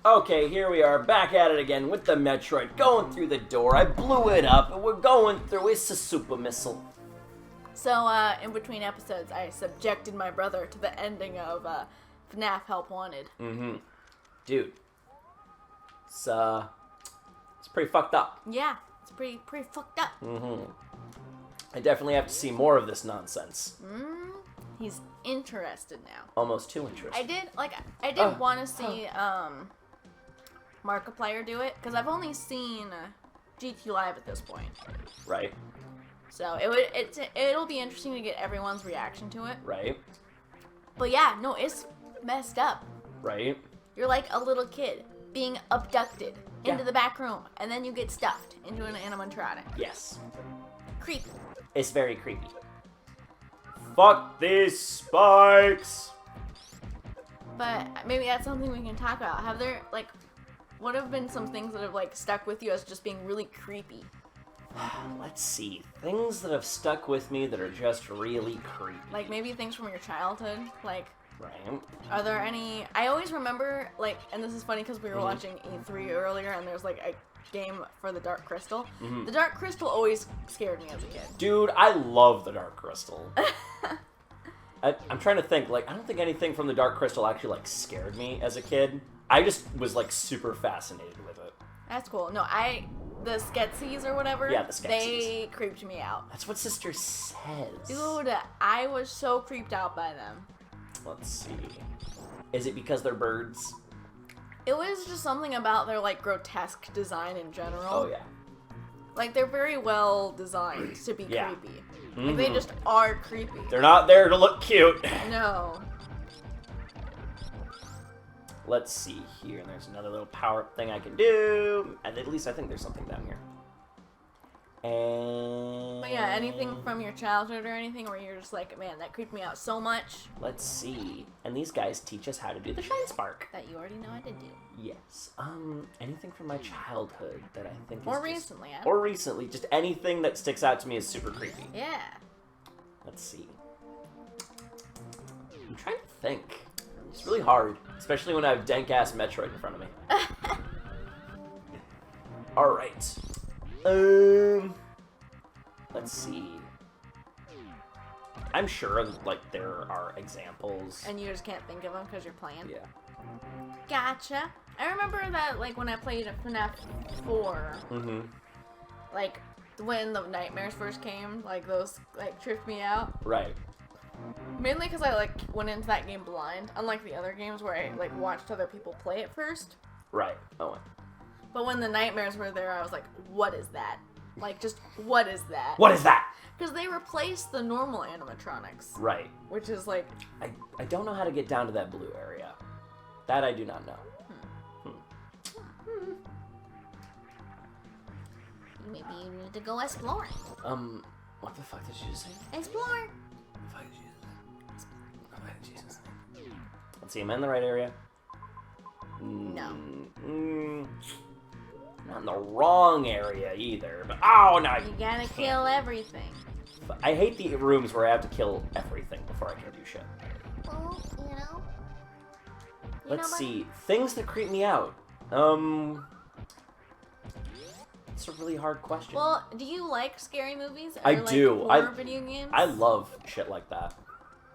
Okay, here we are, back at it again with the Metroid, going through the door. I blew it up, and we're going through. It's a super missile. So, in between episodes, I subjected my brother to the ending of FNAF Help Wanted. Mm-hmm. Dude. It's pretty fucked up. Yeah, it's pretty fucked up. Mm-hmm. I definitely have to see more of this nonsense. He's interested now. Almost too interested. I did want to see, Markiplier do it, because I've only seen GT Live at this point. Right. So it'll be interesting to get everyone's reaction to it. Right. But yeah, no, it's messed up. Right. You're like a little kid being abducted into the back room, and then you get stuffed into an animatronic. Yes. Creepy. It's very creepy. Fuck these spikes! But maybe that's something we can talk about. What have been some things that have, stuck with you as just being really creepy? Let's see. Things that have stuck with me that are just really creepy. Like, maybe things from your childhood? Right. Are there any... I always remember, and this is funny because we were watching E3 earlier, and there's, a game for the Dark Crystal. The Dark Crystal always scared me as a kid. Dude, I love the Dark Crystal. I'm trying to think, I don't think anything from the Dark Crystal actually, scared me as a kid. I just was, super fascinated with it. That's cool. No, the Skeksis or whatever, yeah, the Skeksis. They creeped me out. That's what Sister says. Dude, I was so creeped out by them. Let's see. Is it because they're birds? It was just something about their, grotesque design in general. Oh, yeah. They're very well designed to be creepy. They just are creepy. They're not there to look cute. No. Let's see here. There's another little power-up thing I can do. And at least I think there's something down here. And... But yeah, anything from your childhood or anything where you're just like, man, that creeped me out so much. Let's see. And these guys teach us how to do the Shine Spark. That you already know how to do. Yes. Anything from my childhood that I think is Or recently, Or recently. Just anything that sticks out to me is super creepy. Yeah. Let's see. I'm trying to think. It's really hard. Especially when I have dank-ass Metroid in front of me. Alright. Let's see. I'm sure, there are examples. And you just can't think of them because you're playing? Yeah. Gotcha. I remember that, when I played FNAF 4, when the nightmares first came, those, tripped me out. Right. Mainly because I, went into that game blind, unlike the other games where I, watched other people play it first. Right. Oh. But when the nightmares were there, I was like, what is that? Just, what is that? What is that? Because they replaced the normal animatronics. Right. Which is, I don't know how to get down to that blue area. That I do not know. Maybe you need to go explore. What the fuck did you just say? Explore. Let's see, am I in the right area? No. Not in the wrong area either, but oh no! You gotta kill everything. I hate the rooms where I have to kill everything before I can do shit. Well, you know. Let's see, things that creep me out. It's a really hard question. Well, do you like scary movies? Or I do. Horror video games? I love shit like that.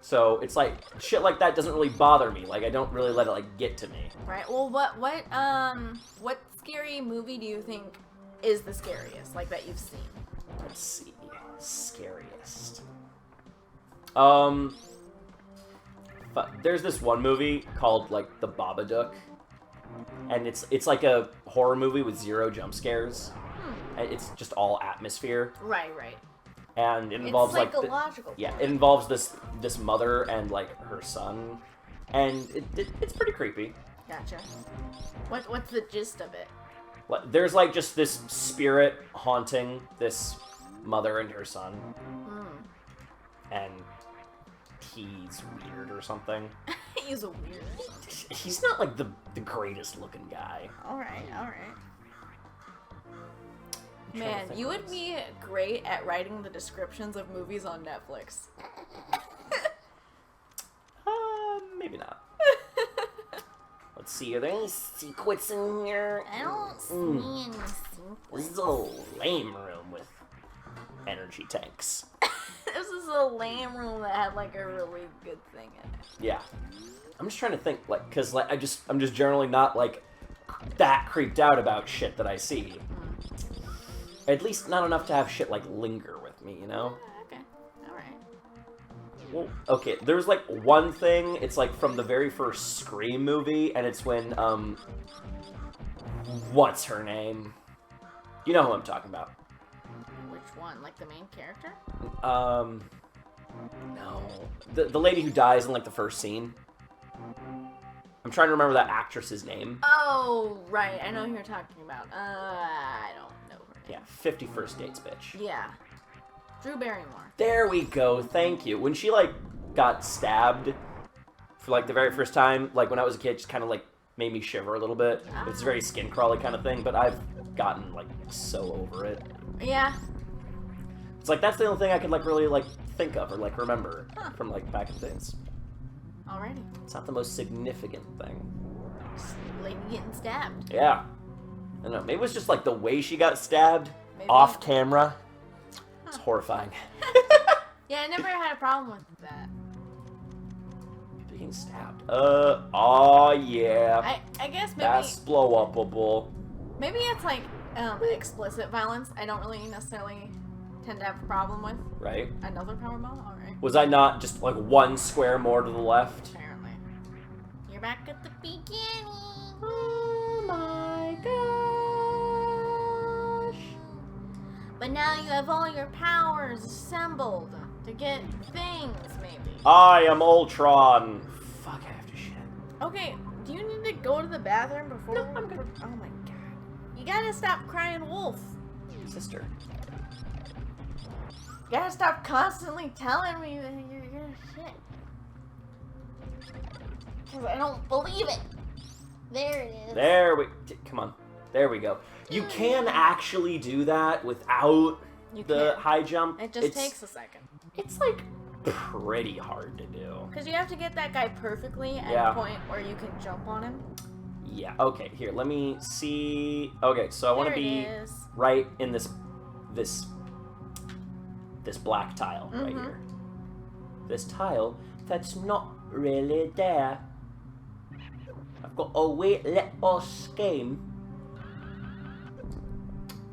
So it's shit like that doesn't really bother me. I don't really let it get to me. Right. Well, what scary movie do you think is the scariest, that you've seen? Let's see, scariest. There's this one movie called The Babadook, and it's like a horror movie with 0 jump scares. It's just all atmosphere. Right. And it involves it's psychological. it involves this mother and her son, and it's pretty creepy. Gotcha. What's the gist of it? There's just this spirit haunting this mother and her son, and he's weird or something. He's a weird. He's not the greatest looking guy. All right. Man, you would be great at writing the descriptions of movies on Netflix. Maybe not. Let's see, are there any secrets in here? I don't see any secrets. This is a lame room with energy tanks. This is a lame room that had like a really good thing in it. Yeah. I'm just trying to think, like, cause like I'm just generally not like that creeped out about shit that I see. At least not enough to have shit like linger with me, you know? Okay. Alright. Well, okay, there's like one thing, it's like from the very first Scream movie, and it's when, what's her name? You know who I'm talking about. Which one? Like the main character? No. The lady who dies in like the first scene. I'm trying to remember that actress's name. Oh, right. I know who you're talking about. I don't know her name. Yeah, 50 First Dates, bitch. Yeah. Drew Barrymore. There we go, thank you. When she, like, got stabbed for, like, the very first time, like, when I was a kid, it just kind of, like, made me shiver a little bit. It's a very skin crawly kind of thing, but I've gotten, like, so over it. Yeah. It's like, that's the only thing I could, like, really, like, think of or, like, remember from, like, back in the days. Alrighty. It's not the most significant thing. Just lady getting stabbed. Yeah. I don't know, maybe it was just, like, the way she got stabbed Maybe. off camera. It's horrifying. Yeah, I never had a problem with that. People getting stabbed. Oh yeah. I guess maybe That's blow-upable. maybe it's like explicit violence. I don't really necessarily tend to have a problem with. Right? Another power bomb? Alright. Was I not just like one square more to the left? Apparently. You're back at the beginning. Oh my gosh. But now you have all your powers assembled to get things, maybe. I am Ultron. Fuck, I have to shit. Okay, do you need to go to the bathroom before? No, I'm good. Oh my god. You gotta stop crying wolf. Sister. You gotta stop constantly telling me that you're gonna shit. Because I don't believe it. There it is. There we... Come on. There we go. You can actually do that without You the can. high jump. It just takes a second. It's like pretty hard to do. Because you have to get that guy perfectly at Yeah. a point where you can jump on him. Yeah, okay, here, let me see. Okay, so I want to There be it is. right in this black tile right Mhm. here. This tile that's not really there. I've got a wait, let us game.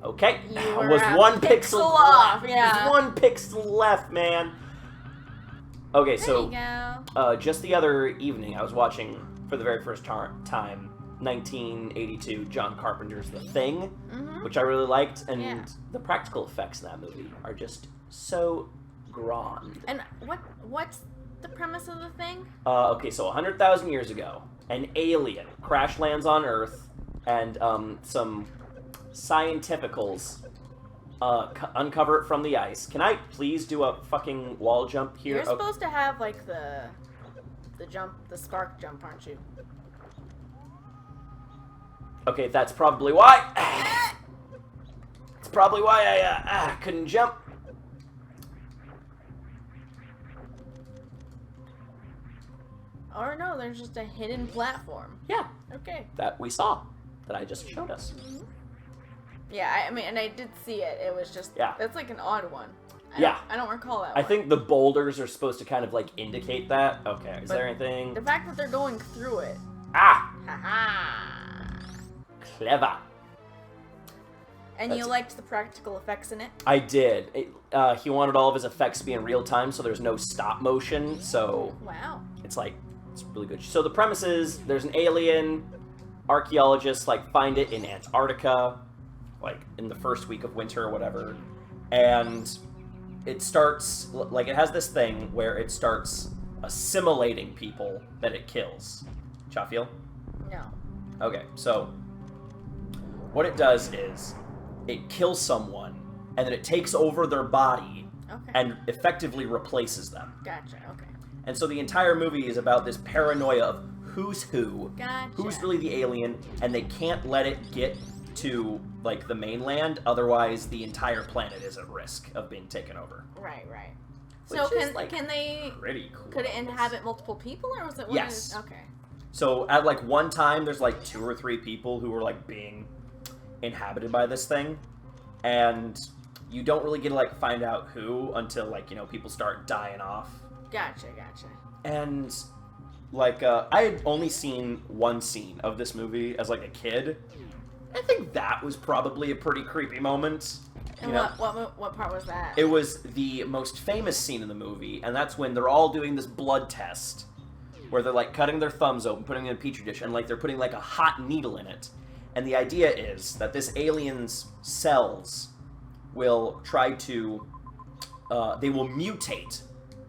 Okay, You were was a one pixel pixel off, left. yeah. Was one pixel left, man. Okay, There so you go. just the other evening, I was watching for the very first time 1982 John Carpenter's The Thing, Mm-hmm. which I really liked, and Yeah. the practical effects in that movie are just so grand. And what's the premise of the thing? Okay, so 100,000 years ago, an alien crash lands on Earth, and some scientificals uncover it from the ice. Can I please do a fucking wall jump here? You're supposed to have like the spark jump, aren't you? Okay, that's probably why. It's probably why I couldn't jump. Or no, there's just a hidden platform. Yeah, Okay. that we saw, that I just showed us. Yeah, I mean, and I did see it. It was just, Yeah. it's like an odd one. Yeah. I don't recall that I one. think the boulders are supposed to kind of like indicate that. Okay, is But there anything? The fact that they're going through it. Ah, Haha. clever. And That's you it. liked the practical effects in it? I did. He wanted all of his effects to be in real time, so there's no stop motion. So Wow. it's like it's really good. So the premise is there's an alien. Archaeologists like find it in Antarctica, like in the first week of winter or whatever, and it starts like it has this thing where it starts assimilating people that it kills. Cha feel? No. Okay, so what it does is it kills someone and then it takes over their body Okay. and effectively replaces them. Gotcha. Okay. And so the entire movie is about this paranoia of who's who, Gotcha. who's really the alien, and they can't let it get to like the mainland, otherwise the entire planet is at risk of being taken over. Right. Right. Which So is, like, can they? Pretty cool. Could it inhabit multiple people, or was it? Yes. Okay. So at like one time, there's like 2 or 3 people who are like being inhabited by this thing, and you don't really get to like find out who until like, you know, people start dying off. Gotcha. And like I had only seen one scene of this movie as like a kid. I think that was probably a pretty creepy moment. And what part was that? It was the most famous scene in the movie, and that's when they're all doing this blood test, where they're like cutting their thumbs open, putting it in a petri dish, and like they're putting like a hot needle in it. And the idea is that this alien's cells will try to, they will mutate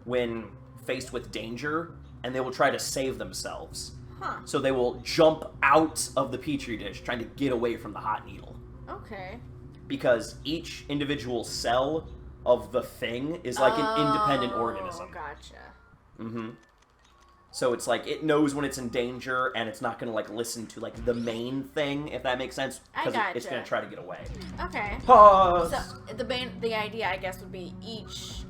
when faced with danger, and they will try to save themselves. Huh. So they will jump out of the petri dish, trying to get away from the hot needle. Okay. Because each individual cell of the thing is like an independent organism. Gotcha. Mm-hmm. So it's like it knows when it's in danger, and it's not going to like listen to like the main thing, if that makes sense. I gotcha. It's going to try to get away. Okay. Pause. So the idea, I guess, would be each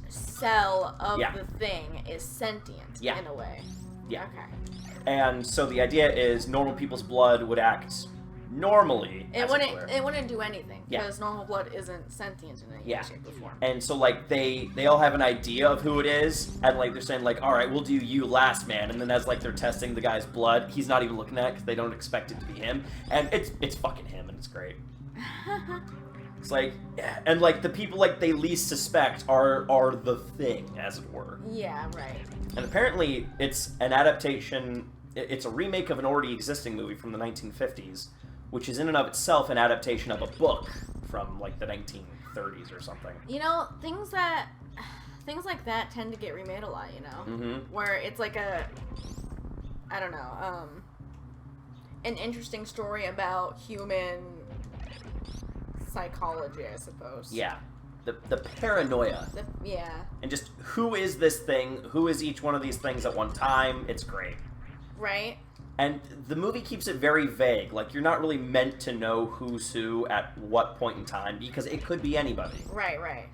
cell of the thing is sentient in a way. Yeah. Okay. And so the idea is normal people's blood would act normally. It wouldn't do anything because normal blood isn't sentient in any shape or form. And so like they all have an idea of who it is, and like they're saying like, all right, we'll do you last, man. And then as like they're testing the guy's blood, he's not even looking at it because they don't expect it to be him, and it's fucking him, and it's great. It's like, and like the people like they least suspect are the thing, as it were. Yeah, right. And apparently it's an adaptation. It's a remake of an already existing movie from the 1950s, which is in and of itself an adaptation of a book from like the 1930s or something. You know, things like that tend to get remade a lot. You know, where it's like I don't know, an interesting story about human psychology, I suppose. Yeah. The paranoia. And just who is this thing? Who is each one of these things at one time? It's great. Right. And the movie keeps it very vague. Like, you're not really meant to know who's who at what point in time, because it could be anybody. Right.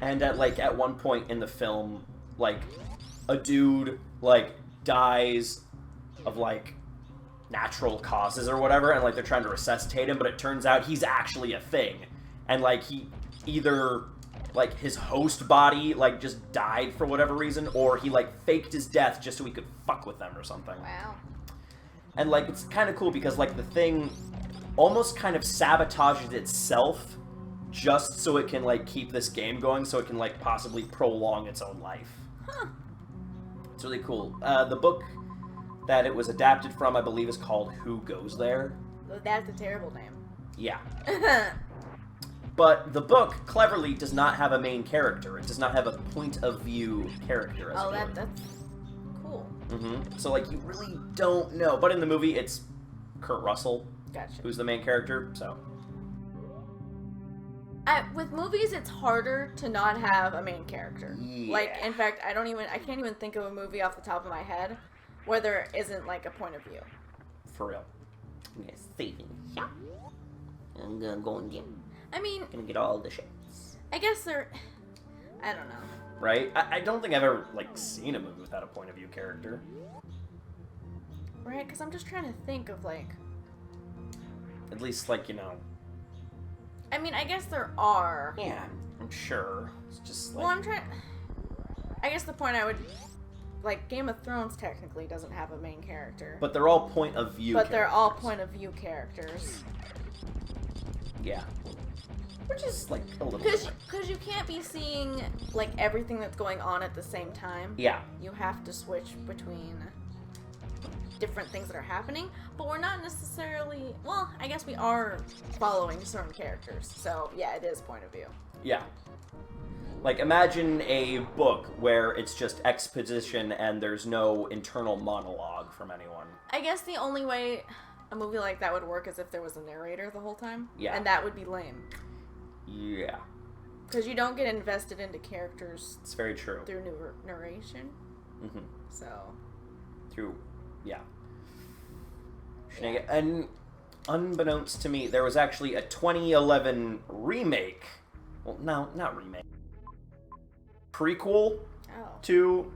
And at one point in the film, like, a dude, like, dies of, like, natural causes or whatever, and, like, they're trying to resuscitate him, but it turns out he's actually a thing. And, like, he either, like, his host body, like, just died for whatever reason, or he, like, faked his death just so he could fuck with them or something. Wow. And, like, it's kind of cool because, like, the thing almost kind of sabotages itself just so it can, like, keep this game going, so it can, like, possibly prolong its own life. Huh. It's really cool. The book that it was adapted from, I believe, is called Who Goes There? That's a terrible name. Yeah. But the book, cleverly, does not have a main character. It does not have a point-of-view character, as it were. That's cool. So, like, you really don't know. But in the movie, it's Kurt Russell, who's the main character, so... With movies, it's harder to not have a main character. Yeah. Like, in fact, I can't even think of a movie off the top of my head where there isn't, like, a point of view. For real. Yes, saving. Yeah. I'm gonna go and get... I mean... Gonna get all the shits. I guess they're... I don't know. Right? I don't think I've ever, like, seen a movie without a point of view character. Right? Because I'm just trying to think of, like... At least, like, you know... I mean, I guess there are. Yeah, I'm sure. It's just like... Well, I'm trying... I guess the point I would... Like, Game of Thrones technically doesn't have a main character. But they're all point of view characters. But they're all point of view characters. Yeah. Which is, like, a little different. Because you can't be seeing, like, everything that's going on at the same time. Yeah. You have to switch between different things that are happening. But we're not necessarily... Well, I guess we are following certain characters. So, yeah, it is point of view. Yeah. Like, imagine a book where it's just exposition and there's no internal monologue from anyone. I guess the only way a movie like that would work is if there was a narrator the whole time. Yeah. And that would be lame. Yeah. Because you don't get invested into characters. It's very true. Through narration. So. Through, yeah. And unbeknownst to me, there was actually a 2011 remake. Well, no, not remake. Prequel to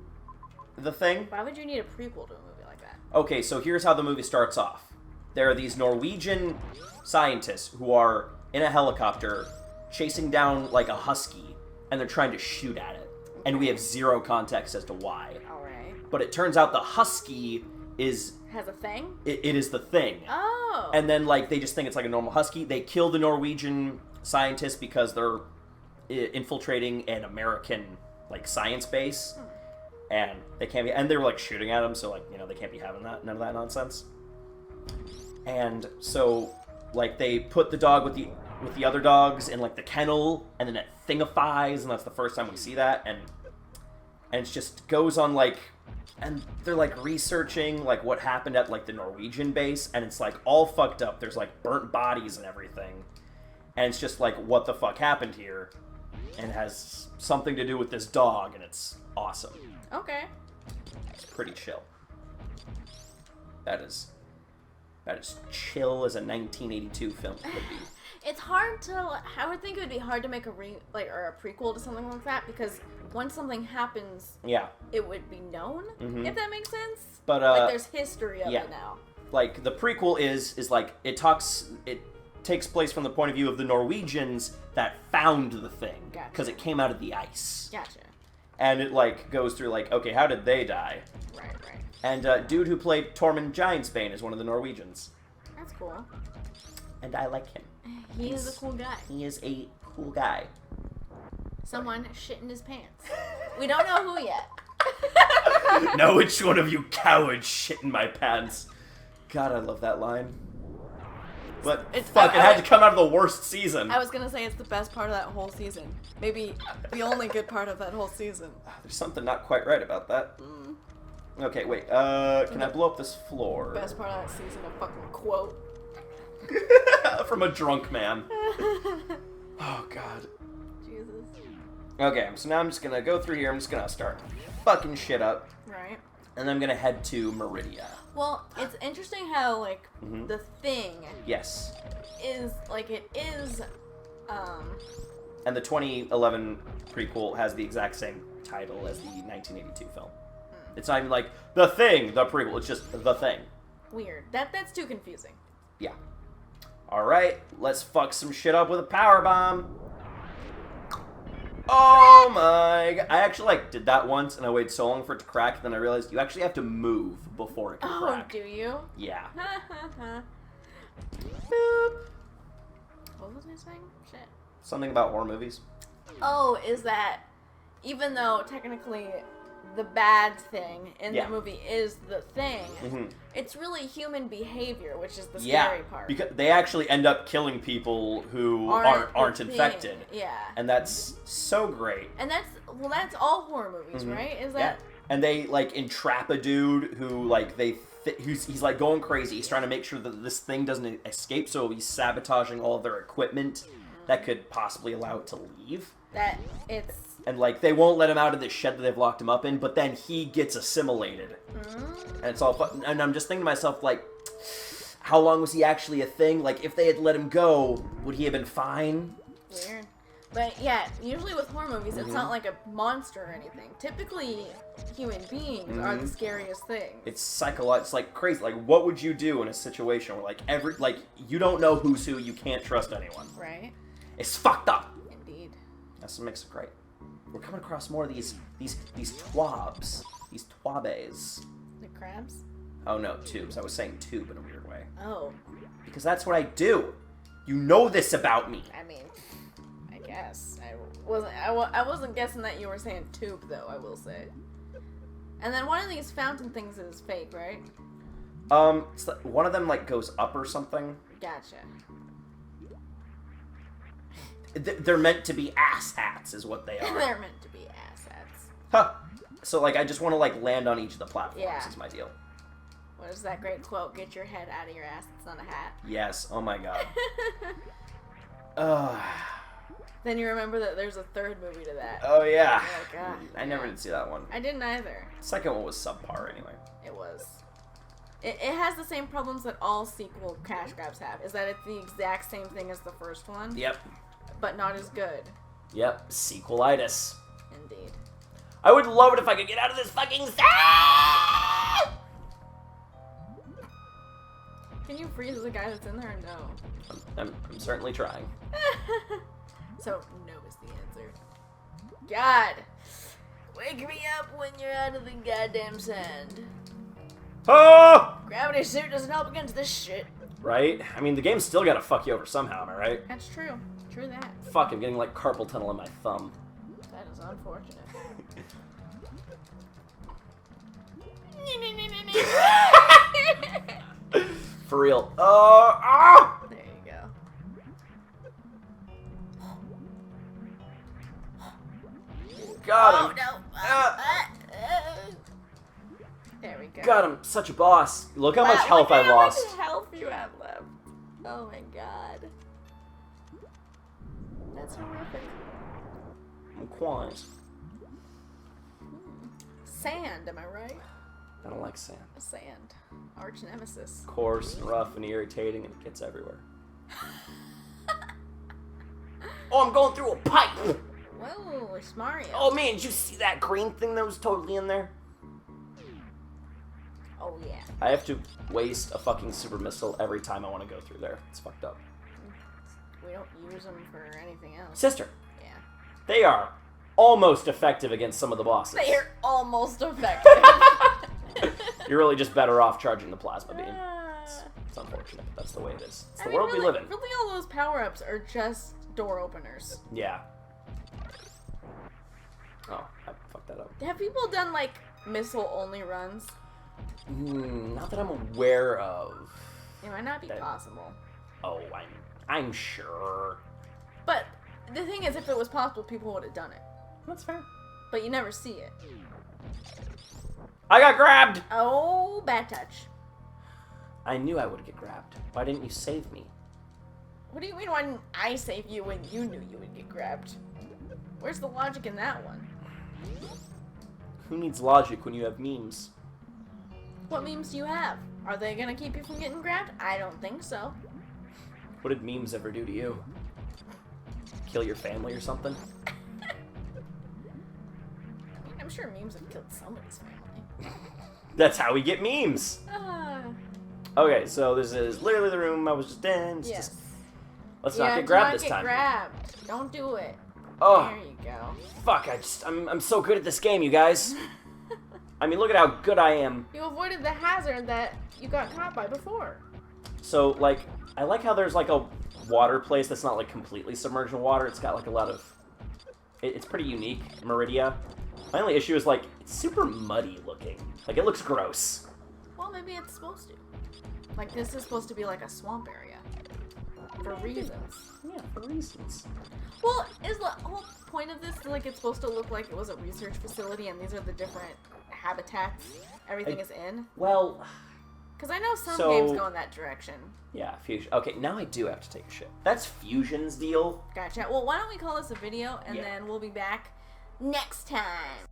The Thing. Why would you need a prequel to a movie like that? Okay, so here's how the movie starts off. There are these Norwegian scientists who are in a helicopter chasing down like a husky, and they're trying to shoot at it. And we have zero context as to why. Alright. But it turns out the husky has a thing? It is the Thing. Oh. And then, like, they just think it's like a normal husky. They kill the Norwegian scientists because they're infiltrating an American, like, science base. And they can't be... And they were, like, shooting at them, so, like, you know, they can't be having that. None of that nonsense. And so, like, they put the dog with the other dogs in, like, the kennel, and then it thingifies, and that's the first time we see that. And it just goes on, like... And they're, like, researching, like, what happened at, like, the Norwegian base, and it's, like, all fucked up. There's, like, burnt bodies and everything. And it's just, like, what the fuck happened here? And it has something to do with this dog, and it's awesome. Okay. It's pretty chill. That is chill as a 1982 film could be. It's hard to... I would think it would be hard to make a prequel to something like that, because once something happens, yeah, it would be known, if that makes sense. But like, there's history of it now. Like, the prequel is like, it takes place from the point of view of the Norwegians that found the Thing. Gotcha. Because it came out of the ice. Gotcha. And it, like, goes through, like, okay, how did they die? Right. And dude who played Tormund Giantsbane is one of the Norwegians. That's cool. And I like him. He is a cool guy. He is a cool guy. Someone shit in his pants. We don't know who yet. Now which one of you cowards shit in my pants? God, I love that line. But it had to come out of the worst season. I was gonna say it's the best part of that whole season. Maybe the only good part of that whole season. There's something not quite right about that. Okay, wait. Can I blow up this floor? Best part of that season, a fucking quote. From a drunk man. Oh, God. Jesus. Okay, so now I'm just gonna go through here. I'm just gonna start fucking shit up. Right. And then I'm gonna head to Meridia. Well, it's interesting how, like, the Thing... Yes. ...is, like, it is, And the 2011 prequel has the exact same title as the 1982 film. It's not even like, The Thing, the prequel. It's just The Thing. Weird. That's too confusing. Yeah. Alright, let's fuck some shit up with a power bomb. Oh my god. I actually, like, did that once, and I waited so long for it to crack, then I realized you actually have to move before it can crack. Oh, do you? Yeah. Boop. What was I saying? Shit. Something about horror movies. Oh, is that even though technically the bad thing in the movie is the Thing, it's really human behavior, which is the scary part. Because they actually end up killing people who aren't infected. Yeah. And that's so great. And that's all horror movies, right? Is that? Yeah. And they, like, entrap a dude who, like, he's like going crazy. He's trying to make sure that this thing doesn't escape, so he's sabotaging all of their equipment that could possibly allow it to leave. And, like, they won't let him out of this shed that they've locked him up in, but then he gets assimilated. And it's all fun. And I'm just thinking to myself, like, how long was he actually a thing? Like, if they had let him go, would he have been fine? Weird. But, yeah, usually with horror movies, it's not like a monster or anything. Typically, human beings are the scariest things. It's psychological. It's, like, crazy. Like, what would you do in a situation where, like, you don't know who's who, you can't trust anyone. Right. It's fucked up. Indeed. That's what makes it great. We're coming across more of these twabs. These twabes. The crabs? Oh, no, tubes. I was saying tube in a weird way. Oh. Because that's what I do. You know this about me. I mean, I guess. I wasn't guessing that you were saying tube, though, I will say. And then one of these fountain things is fake, right? It's like one of them, like, goes up or something. Gotcha. They're meant to be ass hats, is what they are. They're meant to be ass hats. Huh. So, like, I just want to, like, land on each of the platforms is my deal. What is that great quote? Get your head out of your ass. It's not a hat. Yes. Oh, my God. Then you remember that there's a third movie to that. Oh, yeah. Oh, God. I never did see that one. I didn't either. The second one was subpar, anyway. It was. It has the same problems that all sequel cash grabs have. Is that it's the exact same thing as the first one. Yep. But not as good. Yep. Sequelitis. Indeed. I would love it if I could get out of this fucking cell! Can you freeze the guy that's in there? No. I'm certainly trying. So, no is the answer. God! Wake me up when you're out of the goddamn sand. Oh! Gravity suit doesn't help against this shit. Right? I mean, the game's still gotta fuck you over somehow, am I right? That's true. True that. Fuck, I'm getting like carpal tunnel in my thumb. That is unfortunate. For real. There you go. Got him. No. There we go. God, I'm such a boss. Look how much health I lost. How much health you have left. Oh my god. That's horrific. I'm quiet. Sand, am I right? I don't like sand. Sand. Arch nemesis. Coarse and rough and irritating and it gets everywhere. Oh, I'm going through a pipe! Whoa, it's Mario. Oh man, did you see that green thing that was totally in there? Oh yeah. I have to waste a fucking super missile every time I want to go through there. It's fucked up. We don't use them for anything else. Sister, Yeah. they are almost effective against some of the bosses. They're almost effective. You're really just better off charging the plasma beam. It's unfortunate, but that's the way it is. It's the world really, we live in. Really, all those power-ups are just door openers. Yeah. Oh, I fucked that up. Have people done, like, missile-only runs? Not that I'm aware of. It might not be possible. Oh, I'm sure. But the thing is, if it was possible, people would have done it. That's fair. But you never see it. I got grabbed! Oh, bad touch. I knew I would get grabbed. Why didn't you save me? What do you mean, why didn't I save you when you knew you would get grabbed? Where's the logic in that one? Who needs logic when you have memes? What memes do you have? Are they gonna keep you from getting grabbed? I don't think so. What did memes ever do to you? Kill your family or something? I'm sure memes have killed somebody's family. That's how we get memes! Okay, so this is literally the room I was just in. Yes. Let's not get grabbed this time. Grabbed. Don't do it. Oh, There you go. fuck, I'm so good at this game, you guys. I mean, look at how good I am. You avoided the hazard that you got caught by before. So, like, I like how there's, like, a water place that's not, like, completely submerged in water. It's got, like, a lot of... It's pretty unique, Meridia. My only issue is, like, it's super muddy looking. Like, it looks gross. Well, maybe it's supposed to. Like, this is supposed to be, like, a swamp area. For reasons. Yeah, for reasons. Well, is the whole point of this, like, it's supposed to look like it was a research facility and these are the different habitats everything is in? Well... Because I know some games go in that direction. Yeah, Fusion. Okay, now I do have to take a shit. That's Fusion's deal. Gotcha. Well, why don't we call this a video and then we'll be back next time.